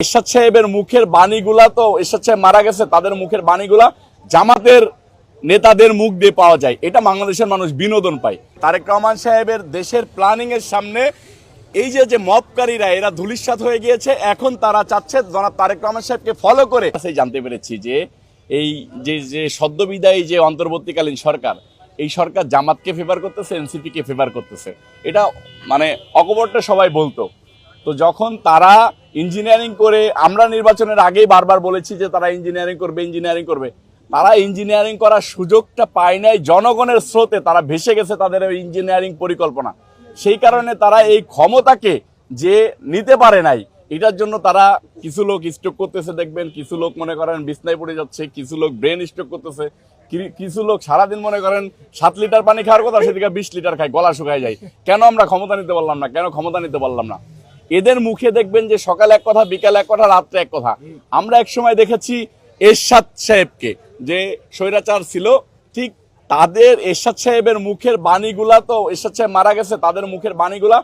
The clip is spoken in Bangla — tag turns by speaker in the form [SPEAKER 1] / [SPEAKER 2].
[SPEAKER 1] এরশাদ সাহেবের মুখের বাণীগুলা তো এরশাদ সাহেব মারা গেছে, তাদের মুখের বাণীগুলা জামাতের নেতাদের মুখ দিয়ে পাওয়া যায়, এটা বাংলাদেশের মানুষ বিনোদন পায়। তারেক রহমান সাহেবের দেশের প্ল্যানিং এর সামনে এই যে মবকারীরা এরা ধূলিসাৎ হয়ে গিয়েছে, এখন তারা চাচ্ছে জনাব তারেক রহমান সাহেবকে ফলো করে। জানতে পেরেছি যে এই যে সদ্যবিদায়ী যে অন্তর্বর্তীকালীন সরকার, এই সরকার জামাতকে ফেভার করতেছে, এনসিপি কে ফেভার করতেছে, এটা মানে অকপটে সবাই বলতো। তো যখন তারা ইঞ্জিনিয়ারিং করে, আমরা নির্বাচনের আগেই বারবার বলেছি যে তারা ইঞ্জিনিয়ারিং করবে, তারা ইঞ্জিনিয়ারিং করার সুযোগটা পায় নাই। জনগণের স্রোতে তারা ভেসে গেছে তাদের ইঞ্জিনিয়ারিং পরিকল্পনা। সেই কারণে তারা এই ক্ষমতাকে যে নিতে পারে নাই, এটার জন্য তারা কিছু লোক স্ট্রোক করতেছে, দেখবেন কিছু লোক মনে করেন বিছনায় পড়ে যাচ্ছে, কিছু লোক ব্রেন স্ট্রোক করতেছে, কিছু লোক সারাদিন মনে করেন 7 লিটার পানি খাওয়ার কথা সেদিকে 20 লিটার খায়, গলা শুকায় যায়। কেন আমরা ক্ষমতা নিতে পারলাম না, কেন ক্ষমতা নিতে পারলাম না? এদের মুখে দেখবেন যে সকালে এক কথা, বিকালে এক কথা, রাত্রে এক কথা। আমরা এক সময় দেখেছি এরশাদ সাহেবকে, যে স্বৈরাচার ছিল, ঠিক তাদের এরশাদ সাহেবের মুখের বাণীগুলা তো এরশাদ সাহেব মারা গেছে, তাদের মুখের বাণীগুলা